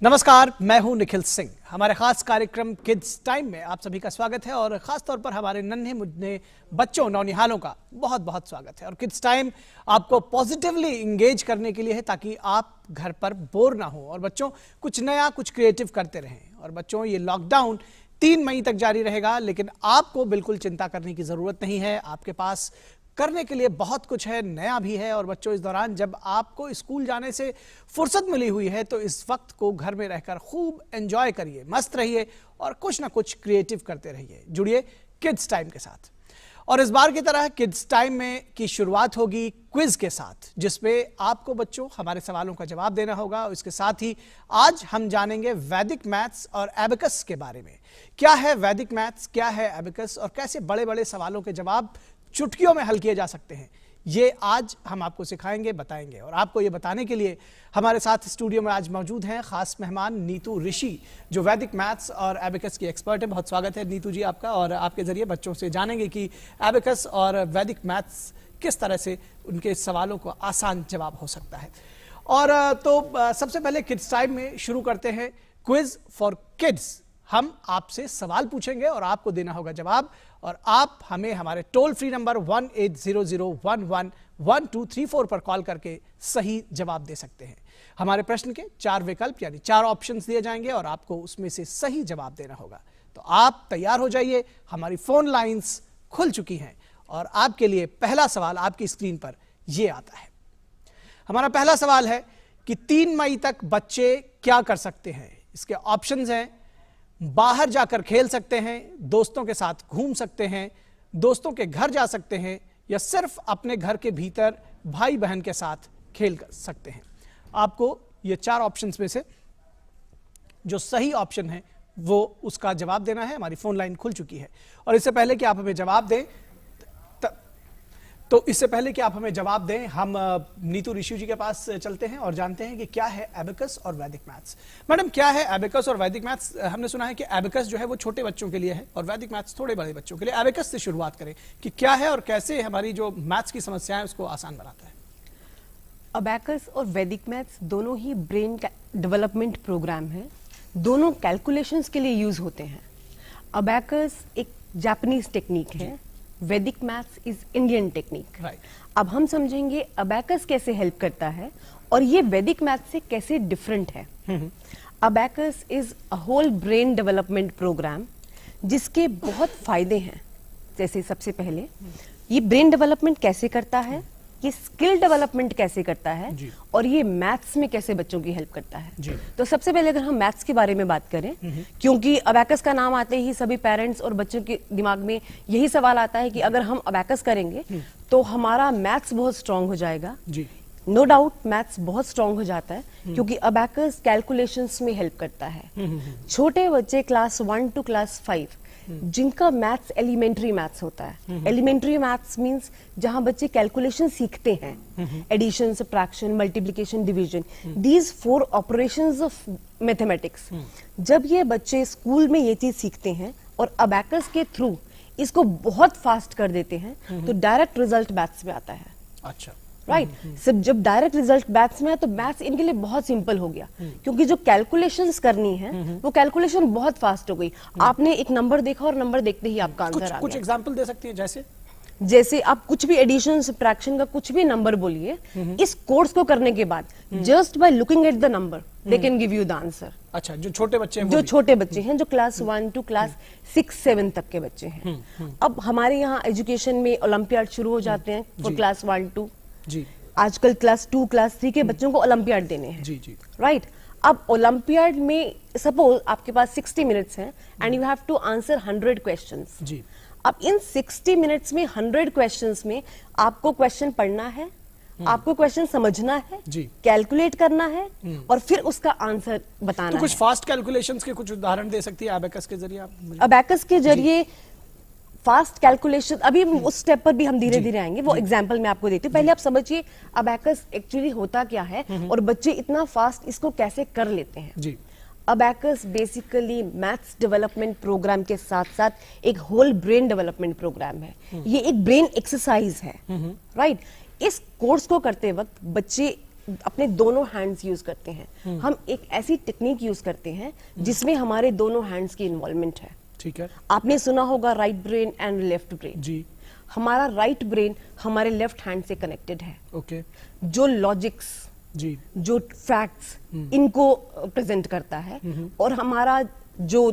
नमस्कार, मैं हूं निखिल सिंह। हमारे खास कार्यक्रम किड्स टाइम में आप सभी का स्वागत है और खास तौर पर हमारे नन्हे मुन्ने बच्चों नौनिहालों का बहुत बहुत स्वागत है। और किड्स टाइम आपको पॉजिटिवली इंगेज करने के लिए है ताकि आप घर पर बोर ना हो और बच्चों कुछ नया कुछ क्रिएटिव करते रहें। और बच्चों ये लॉकडाउन 3 मई तक जारी रहेगा, लेकिन आपको बिल्कुल चिंता करने की जरूरत नहीं है। आपके पास करने के लिए बहुत कुछ है, नया भी है। और बच्चों, इस दौरान जब आपको स्कूल जाने से फुर्सत मिली हुई है तो इस वक्त को घर में रहकर खूब एंजॉय करिए, मस्त रहिए और कुछ ना कुछ क्रिएटिव करते रहिए। जुड़िए किड्स टाइम के साथ। और इस बार की तरह किड्स टाइम में की शुरुआत होगी क्विज के साथ, जिसमें आपको बच्चों हमारे सवालों का जवाब देना होगा। और इसके साथ ही आज हम जानेंगे वैदिक मैथ्स और एबेकस के बारे में। क्या है वैदिक मैथ्स, क्या है एबेकस और कैसे बड़े बड़े सवालों के जवाब चुटकियों में हल किए जा सकते हैं, ये आज हम आपको सिखाएंगे, बताएंगे। और आपको ये बताने के लिए हमारे साथ स्टूडियो में आज मौजूद हैं खास मेहमान नीतू ऋषि, जो वैदिक मैथ्स और एबेकस की एक्सपर्ट है। बहुत स्वागत है नीतू जी आपका। और आपके जरिए बच्चों से जानेंगे कि एबेकस और वैदिक मैथ्स किस तरह से उनके सवालों को आसान जवाब हो सकता है। और तो सबसे पहले किड्स टाइम में शुरू करते हैं क्विज फॉर किड्स। हम आपसे सवाल पूछेंगे और आपको देना होगा जवाब। और आप हमें हमारे टोल फ्री नंबर 1800111234 पर कॉल करके सही जवाब दे सकते हैं। हमारे प्रश्न के 4 विकल्प यानी 4 ऑप्शंस दिए जाएंगे और आपको उसमें से सही जवाब देना होगा। तो आप तैयार हो जाइए, हमारी फोन लाइंस खुल चुकी हैं। और आपके लिए पहला सवाल आपकी स्क्रीन पर यह आता है। हमारा पहला सवाल है कि 3 मई तक बच्चे क्या कर सकते हैं। इसके ऑप्शंस हैं: बाहर जाकर खेल सकते हैं, दोस्तों के साथ घूम सकते हैं, दोस्तों के घर जा सकते हैं, या सिर्फ अपने घर के भीतर भाई बहन के साथ खेल सकते हैं। आपको ये 4 ऑप्शंस में से जो सही ऑप्शन है वो उसका जवाब देना है। हमारी फोन लाइन खुल चुकी है। और इससे पहले कि आप हमें जवाब दें हम नीतू ऋषि जी के पास चलते हैं और जानते हैं कि क्या है एबेकस और वैदिक मैथ्स। मैडम, क्या है एबेकस और वैदिक मैथ्स? हमने सुना है कि एबेकस जो है वो छोटे बच्चों के लिए है और वैदिक मैथ्स थोड़े बड़े बच्चों के लिए। एबेकस से शुरुआत करें कि क्या है और कैसे हमारी जो मैथ्स की समस्या है उसको आसान बनाता है। अबैकस और वैदिक मैथ्स दोनों ही ब्रेन डेवलपमेंट प्रोग्राम है। दोनों कैलकुलेशंस के लिए यूज होते हैं। अबैकस एक जापानीज टेक्निक है, वैदिक मैथ्स इज इंडियन टेक्निक। अब हम समझेंगे अबैकस कैसे हेल्प करता है और ये वैदिक मैथ्स से कैसे डिफरेंट है। Abacus is a whole brain development program जिसके बहुत फायदे हैं। जैसे सबसे पहले ये ब्रेन डेवलपमेंट कैसे करता है, ये स्किल डेवलपमेंट कैसे करता है और ये मैथ्स में कैसे बच्चों की हेल्प करता है। तो सबसे पहले अगर हम मैथ्स के बारे में बात करें, क्योंकि अबैकस का नाम आते ही सभी पेरेंट्स और बच्चों के दिमाग में यही सवाल आता है कि अगर हम अबैकस करेंगे तो हमारा मैथ्स बहुत स्ट्रांग हो जाएगा। नो डाउट मैथ्स बहुत स्ट्रांग हो जाता है क्योंकि अबैकस कैलकुलेशंस में हेल्प करता है। छोटे बच्चे क्लास 1 टू क्लास 5 जिनका मैथ्स एलिमेंट्री मैथ्स होता है। एलिमेंट्री मैथ्स मींस जहां बच्चे कैलकुलेशन सीखते हैं, addition, subtraction, multiplication, division, these 4 operations of mathematics. जब ये बच्चे स्कूल में ये चीज सीखते हैं और अबैकस के थ्रू इसको बहुत फास्ट कर देते हैं तो डायरेक्ट रिजल्ट मैथ्स में आता है। अच्छा, राइट। सिर्फ जब डायरेक्ट रिजल्ट मैथ्स में है तो मैथ्स इनके लिए बहुत सिंपल हो गया क्योंकि जो कैलकुलेशंस करनी है वो कैलकुलेशन बहुत फास्ट हो गई। आपने एक नंबर देखा और नंबर देखते ही आपका आंसर आ गया। कुछ एग्जांपल दे सकती है? जैसे आप कुछ भी एडिशन, सब्ट्रैक्शन का कुछ भी नंबर बोलिए, इस कोर्स को करने के बाद just by looking at the number they can give you the answer. अच्छा, जो छोटे बच्चे हैं, जो क्लास 1 टू क्लास 6-7 तक के बच्चे हैं। अब हमारे यहाँ एजुकेशन में ओलंपियाड शुरू हो जाते हैं फॉर क्लास 1-2। जी, आजकल क्लास 2, क्लास 3 के बच्चों को ओलंपियाड देने हैं। जी। राइट। अब ओलंपियाड में सपोज आपके पास 60 मिनट्स हैं and you have to answer 100 questions. जी। अब इन 60 मिनट्स में 100 क्वेश्चंस में आपको क्वेश्चन पढ़ना है, आपको क्वेश्चन समझना है, कैलकुलेट करना है और फिर उसका आंसर बताना है। कुछ फास्ट कैलकुलेशंस के कुछ उदाहरण दे सकती है अबैकस के जरिए आप? अबैकस के जरिए फास्ट कैलकुलेशन, अभी उस स्टेप पर भी हम धीरे धीरे आएंगे, वो एग्जांपल मैं आपको देती हूँ। पहले आप समझिए अबैकस एक्चुअली होता क्या है और बच्चे इतना फास्ट इसको कैसे कर लेते हैं। जी। Abacus basically maths development programme के साथ साथ एक होल ब्रेन डेवलपमेंट प्रोग्राम है। ये एक ब्रेन एक्सरसाइज है। राइट। इस कोर्स को करते वक्त बच्चे अपने दोनों हैंड्स यूज करते हैं। हम एक ऐसी टेक्निक यूज करते हैं जिसमें हमारे दोनों हैंड्स की इन्वॉल्वमेंट है। ठीक है। आपने सुना होगा right brain and left brain. जी। हमारा राइट ब्रेन हमारे लेफ्ट हैंड से कनेक्टेड है। ओके। जो लॉजिक्स, जी, जो फैक्ट्स, इनको प्रेजेंट करता है। और हमारा जो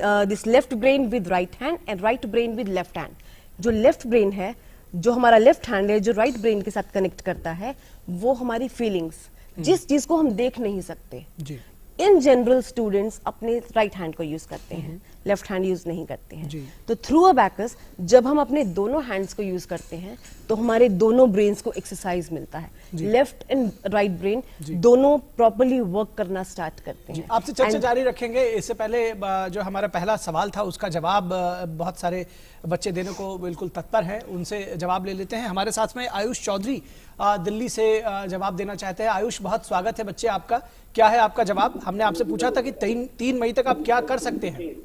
this left brain with right hand and right brain with left hand, जो लेफ्ट ब्रेन है, जो हमारा लेफ्ट हैंड है, जो राइट ब्रेन के साथ कनेक्ट करता है, वो हमारी फीलिंग्स, जिस चीज को हम देख नहीं सकते। जी। इन जनरल स्टूडेंट्स अपने राइट हैंड को यूज करते हैं, लेफ्ट हैंड यूज नहीं करते हैं। जी। तो थ्रू अबैकस जब हम अपने दोनों हैंड्स को यूज करते हैं तो हमारे दोनों ब्रेन्स को एक्सरसाइज मिलता है। लेफ्ट एंड राइट ब्रेन दोनों प्रॉपर्ली वर्क करना स्टार्ट करते हैं। आपसे चर्चा जारी रखेंगे। इससे पहले जो हमारा पहला सवाल था उसका जवाब बहुत सारे बच्चे देने को बिल्कुल तत्पर हैं, उनसे जवाब ले लेते हैं। हमारे साथ में आयुष चौधरी दिल्ली से जवाब देना चाहते हैं। आयुष, बहुत स्वागत है बच्चे आपका। क्या है आपका जवाब? हमने आपसे पूछा था कि 3 मई तक आप क्या कर सकते हैं।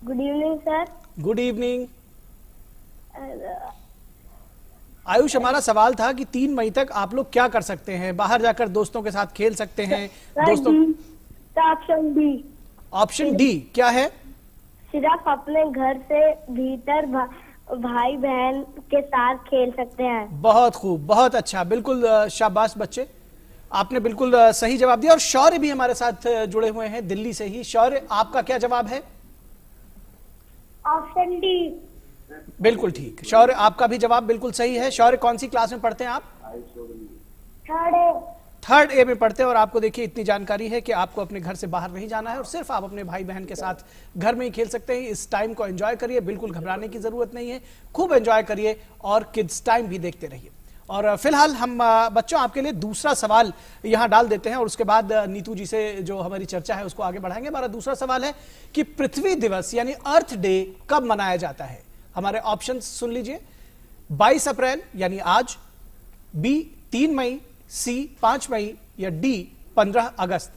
Good evening sir. Good evening. Ayush, हमारा सवाल था कि 3 मई तक आप लोग क्या कर सकते हैं? बाहर जाकर दोस्तों के साथ खेल सकते हैं, दोस्तों। Option D. ऑप्शन डी क्या है? सिर्फ अपने घर से भीतर भाई बहन के साथ खेल सकते हैं। बहुत खूब, बहुत अच्छा, बिल्कुल शाबाश बच्चे, आपने बिल्कुल सही जवाब दिया। और शौर्य भी हमारे साथ जुड़े हुए हैं दिल्ली से ही। शौर्य, आपका क्या जवाब है? Option D. बिल्कुल ठीक। शौर्य, आपका भी जवाब बिल्कुल सही है। शौर्य, कौन सी क्लास में पढ़ते हैं आप? थर्ड ए में पढ़ते हैं। और आपको देखिए इतनी जानकारी है कि आपको अपने घर से बाहर नहीं जाना है और सिर्फ आप अपने भाई बहन के साथ घर में ही खेल सकते हैं। इस टाइम को एंजॉय करिए, बिल्कुल घबराने की जरूरत नहीं है, खूब एंजॉय करिए और किड्स टाइम भी देखते रहिए। और फिलहाल हम बच्चों आपके लिए दूसरा सवाल यहां डाल देते हैं और उसके बाद नीतू जी से जो हमारी चर्चा है उसको आगे बढ़ाएंगे। हमारा दूसरा सवाल है कि पृथ्वी दिवस यानी अर्थ डे कब मनाया जाता है? हमारे ऑप्शन सुन लीजिए। 22 अप्रैल यानी आज, बी 3 मई, सी 5 मई या डी 15 अगस्त।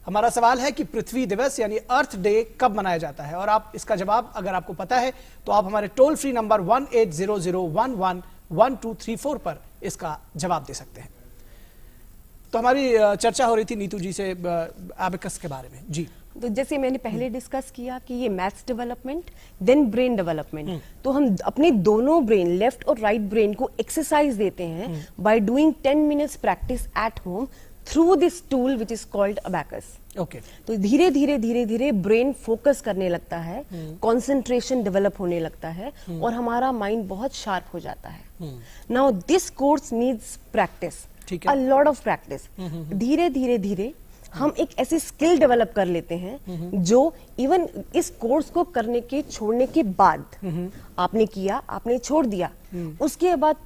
हमारा सवाल है कि पृथ्वी दिवस यानी अर्थ डे कब मनाया जाता है। और आप इसका जवाब अगर आपको पता है तो आप हमारे टोल फ्री नंबर 1800111234 पर इसका जवाब दे सकते हैं। तो हमारी चर्चा हो रही थी नीतू जी से एबेकस के बारे में। जी। तो जैसे मैंने पहले डिस्कस किया कि ये maths development then brain development, तो हम अपने दोनों ब्रेन लेफ्ट और राइट ब्रेन को एक्सरसाइज देते हैं by doing 10 minutes practice at home through this tool which is called abacus. Okay. तो धीरे धीरे ब्रेन फोकस करने लगता है, कंसंट्रेशन डेवलप होने लगता है और हमारा माइंड बहुत शार्प हो जाता है। Now this course needs practice, a lot of practice. धीरे धीरे हम एक ऐसी स्किल डेवलप कर लेते हैं जो इवन इस कोर्स को करने के छोड़ने के बाद आपने किया, आपने छोड़ दिया, उसके बाद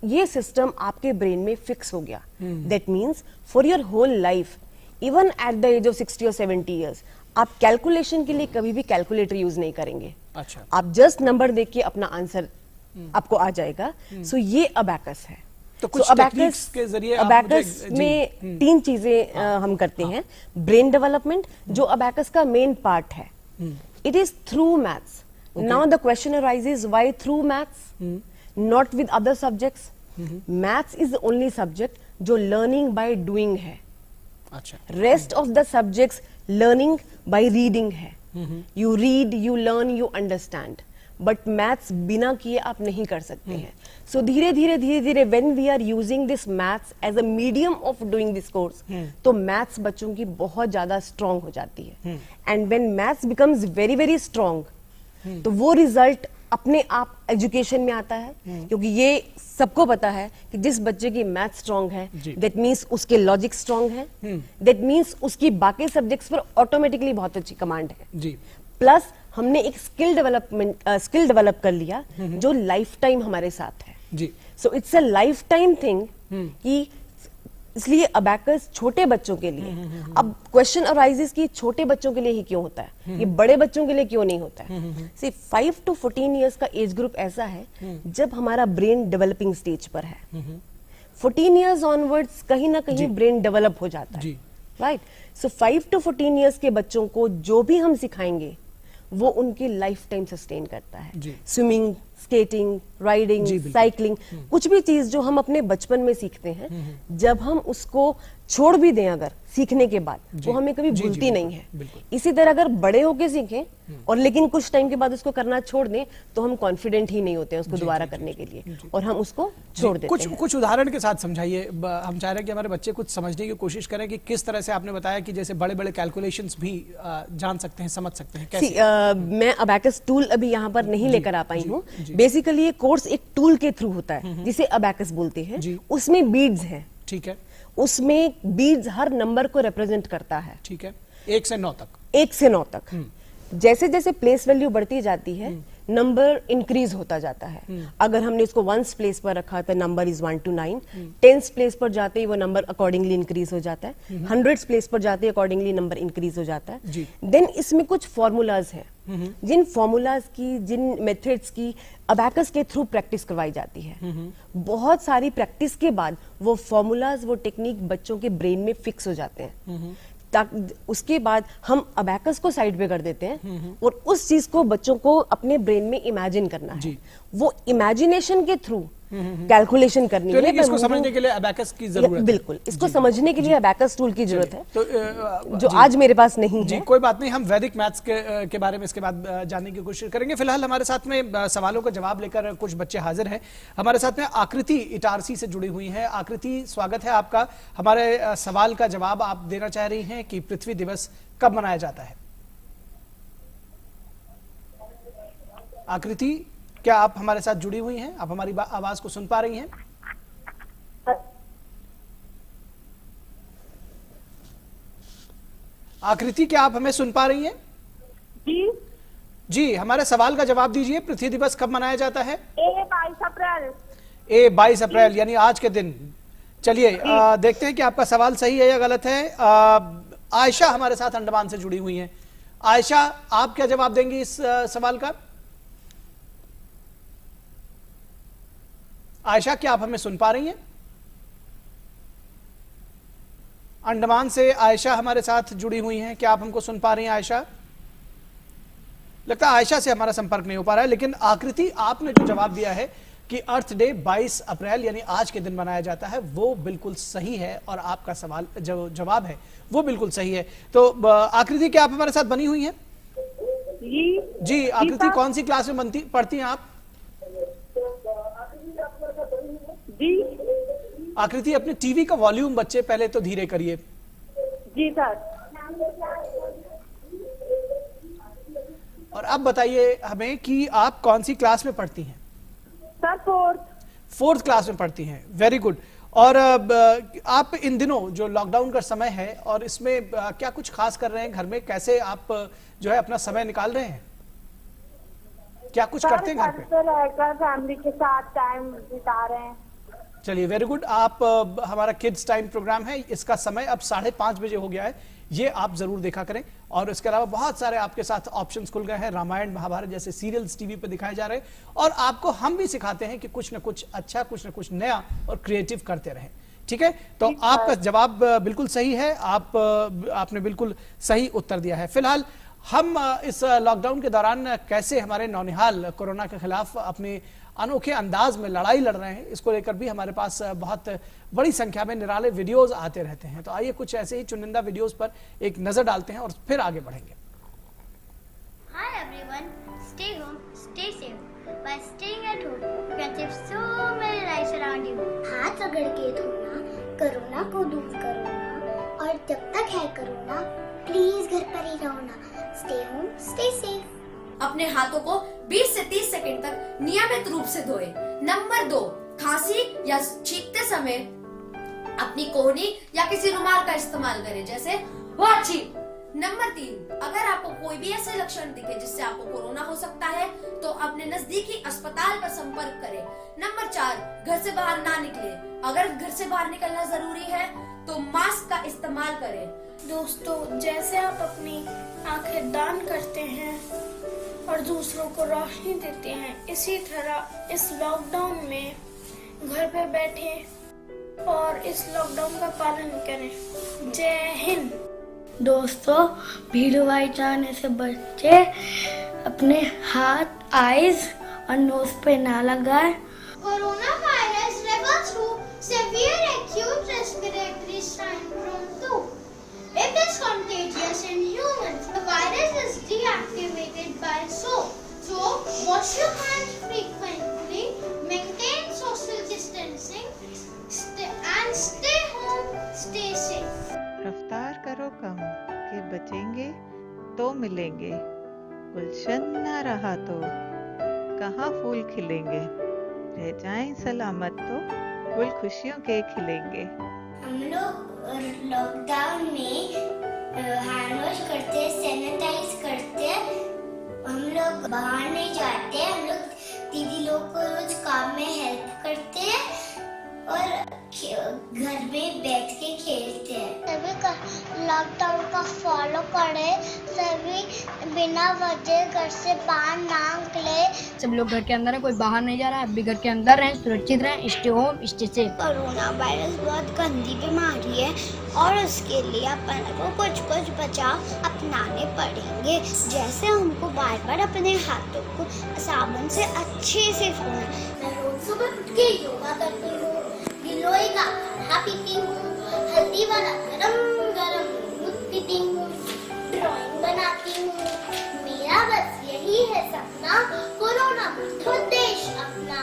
ये सिस्टम आपके ब्रेन में फिक्स हो गया। That means for your whole life, even at the age of 60 और 70 ईयर्स, आप कैलकुलेशन के लिए कभी भी कैलकुलेटर यूज नहीं करेंगे। अच्छा। आप जस्ट नंबर देख के अपना आंसर आपको आ जाएगा। सो ये अबैकस है। तो कुछ टेक्निक्स के जरिए अबैकस में 3 चीजें हम करते हैं। ब्रेन डेवलपमेंट जो अबैकस का मेन पार्ट है, it is through maths. Now the question arises, why through maths, not with other subjects? Maths is the only subject जो लर्निंग बाय डूइंग है। अच्छा। Rest of the subjects learning by reading है। You read, you learn, you understand, but maths बिना किए आप नहीं कर सकते हैं। सो धीरे धीरे when we are using this maths as a medium of doing this course, तो मैथ्स बच्चों की बहुत ज्यादा स्ट्रांग हो जाती है। And when maths becomes very very strong, तो वो रिजल्ट अपने आप एजुकेशन में आता है। क्योंकि ये सबको पता है कि जिस बच्चे की मैथ स्ट्रांग है, दैट मीन्स उसके लॉजिक स्ट्रांग है, दैट मीन्स उसकी बाकी सब्जेक्ट्स पर ऑटोमेटिकली बहुत अच्छी कमांड है। जी। प्लस हमने एक स्किल डेवलप कर लिया जो लाइफ टाइम हमारे साथ है। जी। So it's a lifetime thing कि इसलिए अबैकस छोटे बच्चों के लिए, अब क्वेश्चन अराइजेस कि छोटे बच्चों के लिए ही क्यों होता है, ये बड़े बच्चों के लिए क्यों नहीं होता है? सी 5 to 14 ईयर्स का एज ग्रुप ऐसा है जब हमारा ब्रेन डेवलपिंग स्टेज पर है। 14 ईयर्स ऑनवर्ड्स कहीं ना कहीं ब्रेन डेवलप हो जाता है, राइट? सो 5 to 14 ईयर्स के बच्चों को जो भी हम सिखाएंगे वो उनकी लाइफ टाइम सस्टेन करता है। जी। स्विमिंग, स्केटिंग, राइडिंग, जी, बिल्कुल। साइकिलिंग, कुछ भी चीज जो हम अपने बचपन में सीखते हैं, जब हम उसको छोड़ भी दें अगर सीखने के बाद, वो हमें कभी जी, भूलती जी, नहीं बिल्कुल। है। इसी तरह अगर बड़े होके सीखें और लेकिन कुछ टाइम के बाद उसको करना छोड़ दें, तो हम कॉन्फिडेंट ही नहीं होते हैं उसको दोबारा करने के लिए, और हम उसको छोड़ देते हैं। कुछ उदाहरण के साथ समझाइए। हम चाह रहे हैं कि हमारे बच्चे कुछ समझने की कोशिश करें कि किस तरह से आपने बताया कि जैसे बड़े बड़े कैलकुलेशंस भी जान सकते हैं, समझ सकते हैं कैसे। मैं अबैकस टूल अभी यहाँ पर नहीं लेकर आ पाई हूँ। बेसिकली ये कोर्स एक टूल के थ्रू होता है जिसे अबैकस बोलते हैं। जी। उसमें बीड्स हैं, ठीक है, उसमें बीड्स हर नंबर को रिप्रेजेंट करता है, ठीक है, 1 से 9 तक। 1 से 9 तक। जैसे जैसे प्लेस वैल्यू बढ़ती जाती है, नंबर इंक्रीज होता जाता है। अगर हमने इसको 1st प्लेस पर रखा तो number is 1 to 9, 10th place पर जाते ही वो नंबर अकॉर्डिंगली इंक्रीज हो जाता है, 100th प्लेस पर जाते ही अकॉर्डिंगली नंबर इंक्रीज हो जाता जी। है। देन इसमें कुछ फॉर्मूलाज हैं, जिन फॉर्मूलाज की, जिन मेथड्स की अबैकस के थ्रू प्रैक्टिस करवाई जाती है। बहुत सारी प्रैक्टिस के बाद वो फॉर्मूलाज, वो टेक्निक बच्चों के ब्रेन में फिक्स हो जाते हैं। उसके बाद हम अबैकस को साइड पे कर देते हैं और उस चीज को बच्चों को अपने ब्रेन में इमेजिन करना है। वो इमेजिनेशन के थ्रू कैलकुलेशन करनी है। इसको समझने के लिए अबैकस की जरूरत है। बिल्कुल, इसको समझने के लिए अबैकस टूल की जरूरत है, तो जो आज मेरे पास नहीं जी, है। कोई बात नहीं, हम वैदिक मैथ्स के बारे में इसके बाद जानने की कोशिश करेंगे। फिलहाल हमारे साथ में सवालों का जवाब लेकर कुछ बच्चे हाजिर हैं। हमारे साथ में आकृति इटारसी से जुड़ी हुई है। आकृति, स्वागत है आपका। हमारे सवाल का जवाब आप देना चाह रही हैं कि पृथ्वी दिवस कब मनाया जाता है। आकृति, क्या आप हमारे साथ जुड़ी हुई हैं? आप हमारी आवाज को सुन पा रही हैं? आकृति, क्या आप हमें सुन पा रही हैं? जी जी, हमारे सवाल का जवाब दीजिए। पृथ्वी दिवस कब मनाया जाता है? 22 अप्रैल। 22 अप्रैल यानी आज के दिन। चलिए देखते हैं कि आपका सवाल सही है या गलत है। आयशा हमारे साथ अंडमान से जुड़ी हुई हैं। आयशा, आप क्या जवाब देंगी इस सवाल का? आयशा, क्या आप हमें सुन पा रही हैं? अंडमान से आयशा हमारे साथ जुड़ी हुई हैं। क्या आप हमको सुन पा रही हैं आयशा? लगता है आयशा से हमारा संपर्क नहीं हो पा रहा है। लेकिन आकृति, आपने जो जवाब दिया है कि अर्थ डे 22 अप्रैल यानी आज के दिन मनाया जाता है, वो बिल्कुल सही है और आपका सवाल जो जवाब है वो बिल्कुल सही है। तो आकृति, क्या आप हमारे साथ बनी हुई हैं? जी आकृति, कौन सी क्लास में पढ़ती हैं आप? जी आकृति, अपने टीवी का वॉल्यूम बच्चे पहले तो धीरे करिए। जी सर। और अब बताइए हमें कि आप कौन सी क्लास में पढ़ती हैं? सर 4th क्लास में पढ़ती हैं। Very good. और आप इन दिनों जो लॉकडाउन का समय है और इसमें क्या कुछ खास कर रहे हैं घर में? कैसे आप जो है अपना समय निकाल रहे हैं? क्या कुछ करते हैं घर पे? रहकर फैमिली के साथ टाइम बिता रहे हैं। चलिए, वेरी गुड। आप हमारा किड्स टाइम प्रोग्राम है, इसका समय अब 5:30 बजे हो गया है, ये आप जरूर देखा करें। और इसके अलावा बहुत सारे आपके साथ ऑप्शंस खुल गए हैं। रामायण, महाभारत जैसे सीरियल्स टीवी पे दिखाए जा रहे हैं और आपको हम भी सिखाते हैं कि कुछ ना कुछ अच्छा, कुछ ना कुछ नया और क्रिएटिव करते रहें। ठीक है, तो आपका जवाब बिल्कुल सही है। आपने बिल्कुल सही उत्तर दिया है। फिलहाल हम इस लॉकडाउन के दौरान कैसे हमारे नौनिहाल कोरोना के खिलाफ अपने अनोखे अंदाज में लड़ाई लड़ रहे हैं, इसको लेकर भी हमारे पास बहुत बड़ी संख्या में निराले वीडियोस आते रहते हैं। तो आइए कुछ ऐसे ही चुनिंदा वीडियोस पर एक नजर डालते हैं और फिर आगे बढ़ेंगे। Hi everyone, stay home, stay safe. By staying at home, you can save so many lives around you. हाथ रगड़ के धोना, कोरोना को दूर करोना, और जब तक है कोरोना, प्लीज घर पर ही रहो ना। Stay home, stay safe. अपने हाथों को 20 से 30 सेकंड तक नियमित रूप से धोएं। नंबर 2, खांसी या छींकते समय अपनी कोहनी या किसी रुमाल का इस्तेमाल करें, जैसे वाची। नंबर 3, अगर आपको कोई भी ऐसे लक्षण दिखे जिससे आपको कोरोना हो सकता है तो अपने नजदीकी अस्पताल पर संपर्क करें। नंबर 4, घर से बाहर ना निकले। अगर घर से बाहर निकलना जरूरी है तो मास्क का इस्तेमाल करें। दोस्तों, जैसे आप अपनी आंखें दान करते हैं और दूसरों को रोशनी देते हैं, इसी तरह इस लॉकडाउन में घर पे बैठे और इस लॉकडाउन का पालन करें। जय हिंद। दोस्तों, भीड़ भाड़ जाने से बच्चे अपने हाथ, आईज और नोज पे ना लगाए। Coronavirus refers to severe acute respiratory syndrome too. It is contagious in humans. The virus is deactivated by soap. So, wash your hands frequently, maintain social distancing, and stay home, stay safe. रफ्तार करो कम कि बचेंगे तो मिलेंगे, गुलशन ना रहा तो कहाँ फूल खिलेंगे, रह जाएं सलामत तो फूल खुशियों के खिलेंगे। हम लोग लॉकडाउन में हैंड वॉश करते हैं, सैनिटाइज करते हैं, हम लोग बाहर नहीं जाते हैं, हम लोग दीदी लोग को रोज काम में हेल्प करते हैं और घर में बैठ के खेलते हैं। सभी लॉकडाउन का फॉलो करें, सभी बिना वजह घर से बाहर ना निकले। सब लोग घर के अंदर है, कोई बाहर नहीं जा रहा है, आप भी घर के अंदर रहें, सुरक्षित रहें, stay home stay safe. Corona virus बहुत गंदी बीमारी है और उसके लिए अपन को कुछ बचाव अपनाने पड़ेंगे, जैसे हमको बार बार अपने हाथों को साबुन से अच्छे से धोना। मैं रोज सुबह उठ के योगा करती हूँ, गिलोय का काढ़ा पीती हूँ, हल्दी वाला गरम गरम दूध पीती हूँ, ड्राइंग बनाती हूँ। मेरा बस यही है सपना, कोरोना मुक्त देश अपना।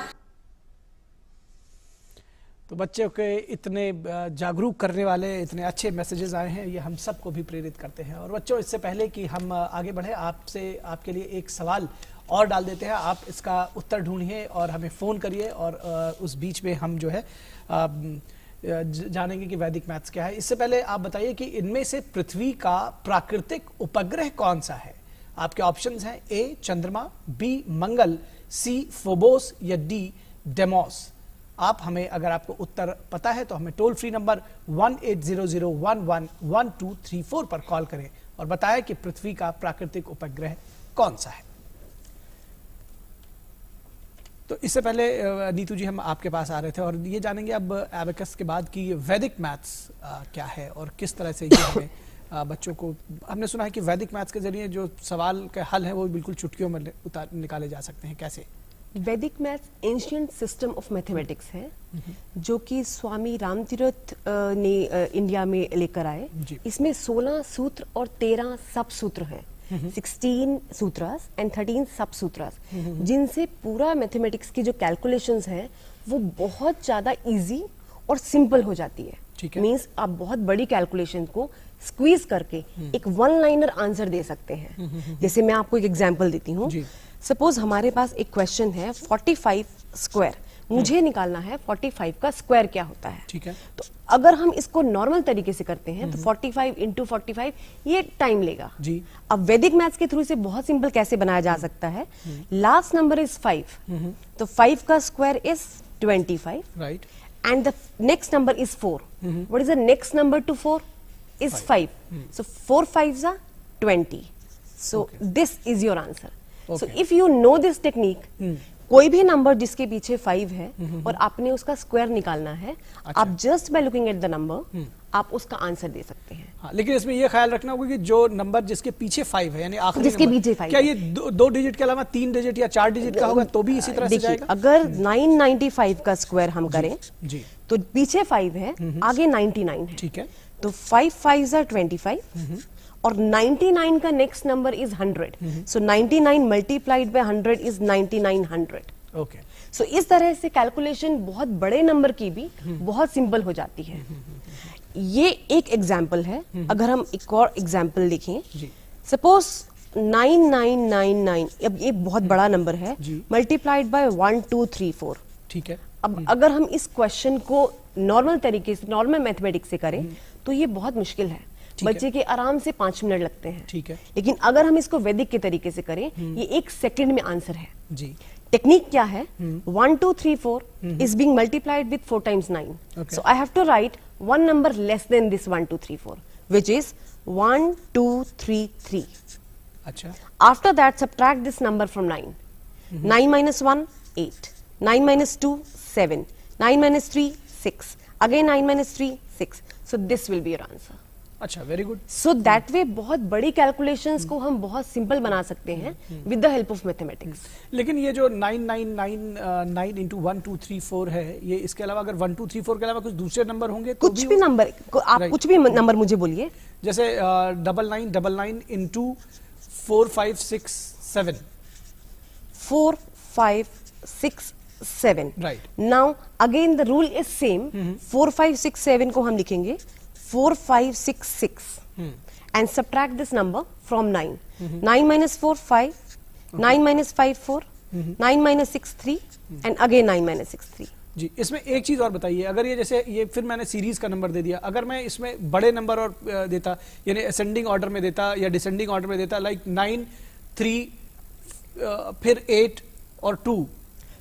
तो बच्चों के इतने जागरूक करने वाले इतने अच्छे मैसेजेस आए हैं, ये हम सबको भी प्रेरित करते हैं। और बच्चों, इससे पहले कि हम आगे बढ़े, आपके लिए एक सवाल और डाल देते हैं। आप इसका उत्तर ढूंढिए और हमें फ़ोन करिए, और उस बीच में हम जो है जानेंगे कि वैदिक मैथ्स क्या है। इससे पहले आप बताइए कि इनमें से पृथ्वी का प्राकृतिक उपग्रह कौन सा है। आपके ऑप्शंस हैं ए चंद्रमा, बी मंगल, सी फोबोस या डी डेमोस। आप हमें, अगर आपको उत्तर पता है तो हमें टोल फ्री नंबर 1800111234 पर कॉल करें और बताएं कि पृथ्वी का प्राकृतिक उपग्रह कौन सा है। तो इससे पहले नीतू जी, हम आपके पास आ रहे थे और ये जानेंगे अब एबेकस के बाद कि वैदिक मैथ्स क्या है और किस तरह से ये हमें बच्चों को, हमने सुना है कि वैदिक मैथ्स के जरिए जो सवाल के हल है वो बिल्कुल चुटकियों में निकाले जा सकते हैं। कैसे? वैदिक maths ancient system of mathematics है, जो कि स्वामी रामतीर्थ ने इंडिया में लेकर आए। इसमें 16 सूत्र और 13 सब सूत्र हैं, 16 सूत्रास एंड 13 सब सूत्रास, जिनसे पूरा मैथमेटिक्स की जो कैलकुलेशंस हैं वो बहुत ज़्यादा इजी और सिंपल हो जाती है। मीन्स आप बहुत बड़ी कैलकुलेशन को स्क्वीज करके एक वन लाइनर आंसर दे सकते हैं। जैसे मैं आपको एक एग्जांपल देती हूँ। सपोज हमारे पास एक क्वेश्चन है 45 स्क्वायर, मुझे निकालना है 45 का स्क्वायर क्या होता है। ठीक है। तो अगर हम इसको नॉर्मल तरीके से करते हैं तो 45 इंटू 45 ये टाइम लेगा जी। अब वैदिक मैथ्स के थ्रू से बहुत सिंपल कैसे बनाया जा सकता है। लास्ट नंबर इज 5, तो 5 का square is 25, right, and the next number is 4। What is the next number two 4 is 5. So 4 5s are 20. So this is your answer. So if you know this technique, कोई भी number जिसके पीछे 5 है और आपने उसका स्क्वायर निकालना है, आप just by looking at the number आप उसका आंसर दे सकते हैं। हाँ, लेकिन इसमें ये ख्याल रखना होगा कि जो नंबर जिसके पीछे 5 है, यानी आखिरी जिसके पीछे 5 क्या ये 2 डिजिट के अलावा 3 डिजिट या 4 डिजिट का होगा तो भी इसी तरह से जाएगा? अगर 995 का स्क्वायर हम करें जी, तो पीछे 5 है, आगे 99 है। ठीक है। तो 5 5s are 25 और 99 का next number is 100। So 99 multiplied by 100 is 9900। Okay. So इस तरह से कैलकुलेशन बहुत बड़े नंबर की भी बहुत सिंपल हो जाती है। ये एक एग्जाम्पल है। अगर हम एक और एग्जाम्पल देखें, सपोज 9999, अब ये बहुत बड़ा नंबर है, मल्टीप्लाइड बाय 1 2 3 4। ठीक है। अब अगर हम इस क्वेश्चन को नॉर्मल तरीके से, नॉर्मल मैथमेटिक्स से करें तो ये बहुत मुश्किल है, बच्चे के आराम से 5 मिनट लगते हैं। ठीक है। लेकिन अगर हम इसको वैदिक के तरीके से करें, ये 1 सेकंड में आंसर है जी। टेक्निक क्या है? 1 2 3 4 is being multiplied with 4 times 9. So I have to write one number less than this 1 2 3 4, which is 1 2 3 3. अच्छा। After that, subtract this number from 9. 9 minus 1 8. 9 minus 2 7. 9 minus 3 6. Again 9 minus 3 6. So this will be your answer. अच्छा, very good. So that way बहुत बड़ी calculations को हम बहुत simple बना सकते हैं with the help of mathematics. लेकिन ये जो 9 इंटू 1 2 3 4 है, ये इसके अलावा अगर 1 2 3 4 के अलावा कुछ दूसरे नंबर होंगे तो कुछ भी नंबर आप Right. कुछ भी नंबर मुझे बोलिए। जैसे 9999 into 4 5 6 7। 4 5 6 7। Right. Now again the rule is same. 4 5 6 7 को हम लिखेंगे 4 5 6 6 and subtract this number from 9. 9 minus 4 5, 9 minus 5 4, 9 minus 6 3 and again 9 minus 6 3. जी, इसमें एक चीज और बताइए, अगर ये जैसे ये फिर मैंने सीरीज का नंबर दे दिया, अगर मैं इसमें बड़े नंबर और देता, यानी असेंडिंग ऑर्डर में देता या डिसेंडिंग ऑर्डर में देता, लाइक 9 3 फिर 8 और 2,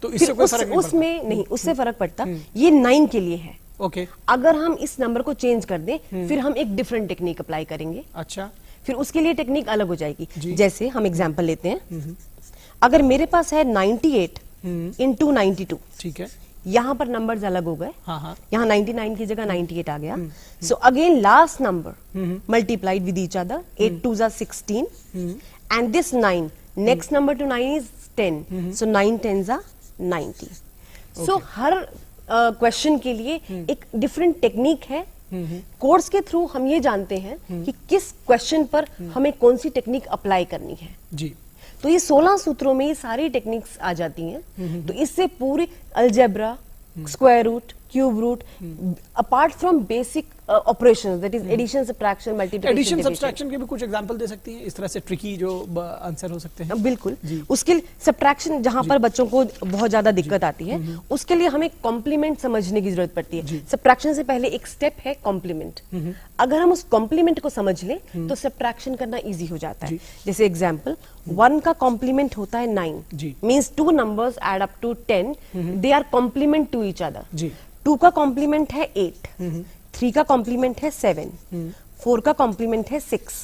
तो इससे कोई फर्क नहीं पड़ता? उसमें नहीं, उससे फर्क पड़ता। ये 9 के लिए है। ओके। अगर हम इस नंबर को चेंज कर दें फिर हम एक डिफरेंट टेक्निक अप्लाई करेंगे। अच्छा। फिर उसके लिए टेक्निक अलग हो जाएगी। जैसे हम एग्जांपल लेते हैं, अगर मेरे पास है 98 इंटू 92, ठीक है, यहाँ पर नंबर्स अलग हो गए। हाँ हाँ, यहाँ 99 की जगह 98 आ गया। So again last number multiplied with each other, 8 2 जा 16 and this 9 next number two 9 is 10, सो 9 10 जा 90। सो हर क्वेश्चन के लिए एक डिफरेंट टेक्निक है। कोर्स के थ्रू हम ये जानते हैं कि किस क्वेश्चन पर हमें कौन सी टेक्निक अप्लाई करनी है जी। तो ये 16 सूत्रों में ये सारी टेक्निक्स आ जाती हैं। तो इससे पूरी algebra, square root, cube root, apart from basic operations that is addition, subtraction, multiplication, addition subtraction के भी कुछ एग्जांपल दे सकती हैं, इस तरह से ट्रिकी जो आंसर हो सकते हैं? बिल्कुल। उसके लिए सब्ट्रैक्शन जहां पर बच्चों को बहुत ज्यादा दिक्कत आती है, उसके लिए हमें कॉम्प्लीमेंट समझने की जरूरत पड़ती है। सब्ट्रैक्शन से पहले एक स्टेप है कॉम्प्लीमेंट। अगर हम उस कॉम्प्लीमेंट को समझ लें तो सब्ट्रैक्शन करना इजी हो जाता है। जैसे एग्जांपल, 1 का कॉम्प्लीमेंट होता है 9, means 2 numbers add up to 10, they are complement to each other. 2 का कॉम्प्लीमेंट है 8, 3 का कॉम्प्लीमेंट है 7, 4 का कॉम्प्लीमेंट है 6,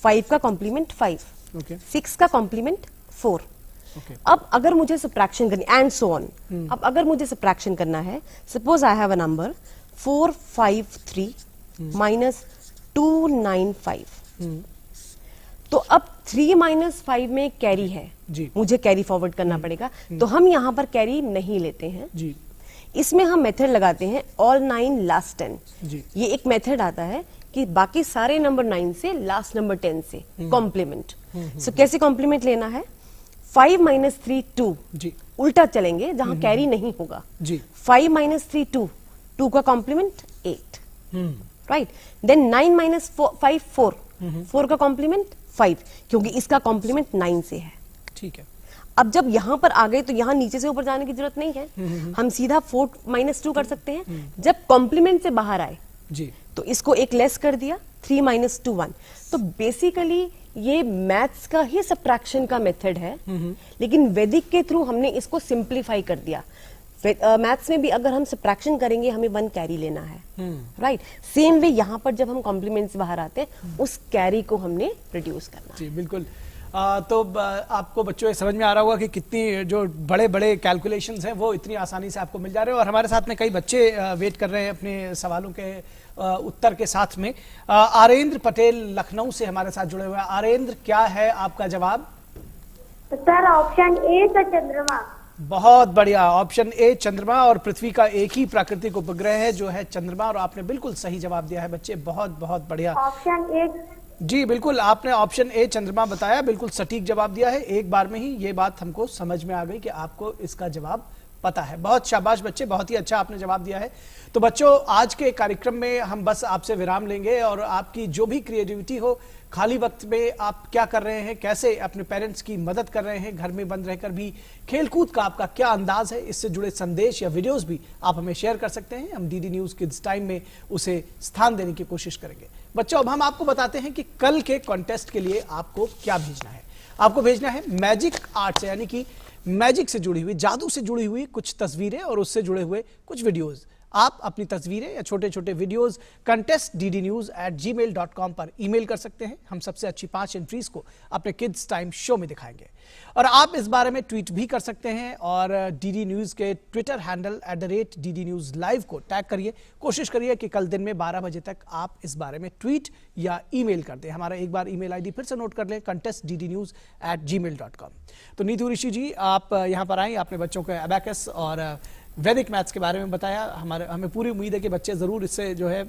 5 का कॉम्प्लीमेंट 5, 6 का कॉम्प्लीमेंट 4। अब अगर मुझे सब्ट्रैक्शन करनी, एंड सो ऑन, अब अगर मुझे सब्ट्रैक्शन करना है, suppose I have a number 453 minus 295, तो अब 3 माइनस 5 में कैरी है, मुझे कैरी फॉरवर्ड करना पड़ेगा। तो हम यहाँ पर कैरी नहीं लेते हैं जी। इसमें हम मेथड लगाते हैं ऑल 9 लास्ट 10। ये एक मेथड आता है कि बाकी सारे नंबर 9 से लास्ट नंबर 10 से कॉम्प्लीमेंट। सो कैसे कॉम्प्लीमेंट लेना है? 5 माइनस 3 2 जी, उल्टा चलेंगे जहां कैरी नहीं होगा जी। 5 माइनस 3 2, 2 का कॉम्प्लीमेंट 8, राइट। देन 9 माइनस 5 4, 4 का कॉम्प्लीमेंट 5, क्योंकि इसका कॉम्प्लीमेंट 9 से है। ठीक है। अब जब यहां पर आ गए तो यहां नीचे से ऊपर जाने की जरूरत नहीं है, हम सीधा 4 माइनस 2 कर सकते हैं। जब कॉम्प्लीमेंट से बाहर आए जी, तो इसको एक लेस कर दिया, 3 माइनस 2 1। तो बेसिकली ये मैथ्स का ही सब्ट्रैक्शन का मेथड है, लेकिन वैदिक के थ्रू हमने इसको सिंप्लीफाई कर दिया। मैथ्स में भी अगर हम सब्ट्रैक्शन करेंगे हमें 1 कैरी लेना है, राइट। सेम वे यहाँ पर जब हम कॉम्प्लीमेंट से बाहर आते हैं उस कैरी को हमने रिड्यूस करना जी। बिल्कुल। तो आपको बच्चों ये समझ में आ रहा होगा कि कितनी जो बड़े बड़े कैलकुलेशंस हैं वो इतनी आसानी से आपको मिल जा रहे हैं। और हमारे साथ में कई बच्चे वेट कर रहे हैं अपने सवालों के उत्तर के साथ में। आरेंद्र पटेल लखनऊ से हमारे साथ जुड़े हुए हैं। आरेंद्र, क्या है आपका जवाब? सर ऑप्शन ए का चंद्रमा। बहुत बढ़िया, ऑप्शन ए चंद्रमा। और पृथ्वी का एक ही प्राकृतिक उपग्रह है जो है चंद्रमा, और आपने बिल्कुल सही जवाब दिया है बच्चे, बहुत बहुत बढ़िया। ऑप्शन ए जी बिल्कुल, आपने ऑप्शन ए चंद्रमा बताया, बिल्कुल सटीक जवाब दिया है। एक बार में ही ये बात हमको समझ में आ गई कि आपको इसका जवाब पता है। बहुत शाबाश बच्चे, बहुत ही अच्छा आपने जवाब दिया है। तो बच्चों, आज के कार्यक्रम में हम बस आपसे विराम लेंगे, और आपकी जो भी क्रिएटिविटी हो, खाली वक्त में आप क्या कर रहे हैं, कैसे अपने पेरेंट्स की मदद कर रहे हैं, घर में बंद रहकर भी खेलकूद का आपका क्या अंदाज है, इससे जुड़े संदेश या वीडियोस भी आप हमें शेयर कर सकते हैं। हम डीडी न्यूज़ किड्स टाइम में उसे स्थान देने की कोशिश करेंगे। बच्चों, अब हम आपको बताते हैं कि कल के कॉन्टेस्ट के लिए आपको क्या भेजना है। आपको भेजना है मैजिक आर्ट से, यानी कि मैजिक से जुड़ी हुई, जादू से जुड़ी हुई कुछ तस्वीरें और उससे जुड़े हुए कुछ वीडियोस। आप अपनी तस्वीरें या छोटे छोटे वीडियोस contestddnews@gmail.com पर ईमेल कर सकते हैं। हम सबसे अच्छी 5 एंट्रीज को अपने किड्स टाइम शो में दिखाएंगे। और आप इस बारे में ट्वीट भी कर सकते हैं और डीडी न्यूज के ट्विटर हैंडल @DDNewsLive को टैग करिए। कोशिश करिए कि कल दिन में 12 बजे तक आप इस बारे में ट्वीट या ईमेल कर दें। हमारा एक बार ईमेल आईडी फिर से नोट कर लें, contestddnews@gmail.com। तो नीतू ऋषि जी, आप यहाँ पर आए, आपने बच्चों को अबैकस और वैदिक मैथ्स के बारे में बताया। हमें पूरी उम्मीद है कि बच्चे जरूर इससे जो है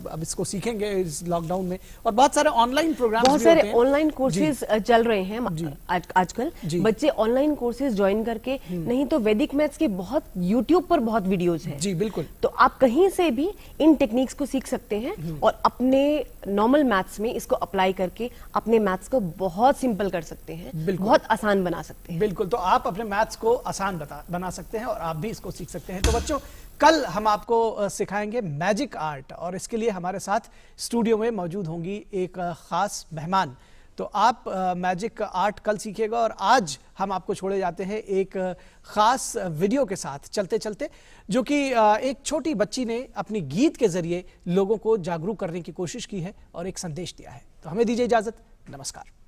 अब इसको सीखेंगे इस लॉकडाउन में। और बहुत सारे ऑनलाइन प्रोग्राम, बहुत सारे ऑनलाइन कोर्सेज चल रहे हैं आजकल। बच्चे ऑनलाइन कोर्सेज ज्वाइन करके, नहीं तो वैदिक मैथ्स के बहुत यूट्यूब पर बहुत वीडियोस हैं। जी बिल्कुल। तो आप कहीं से भी इन टेक्निक्स को सीख सकते हैं और अपने नॉर्मल मैथ्स में इसको अप्लाई करके अपने मैथ्स को बहुत सिंपल कर सकते हैं, बहुत आसान बना सकते हैं। बिल्कुल। तो आप अपने मैथ्स को आसान बना सकते हैं और आप भी इसको सीख सकते हैं। तो बच्चों, कल हम आपको सिखाएंगे मैजिक आर्ट और इसके लिए हमारे साथ स्टूडियो में मौजूद होंगी एक खास मेहमान। तो आप मैजिक आर्ट कल सीखिएगा और आज हम आपको छोड़े जाते हैं एक खास वीडियो के साथ चलते चलते, जो कि एक छोटी बच्ची ने अपनी गीत के जरिए लोगों को जागरूक करने की कोशिश की है और एक संदेश दिया है। तो हमें दीजिए इजाजत। नमस्कार।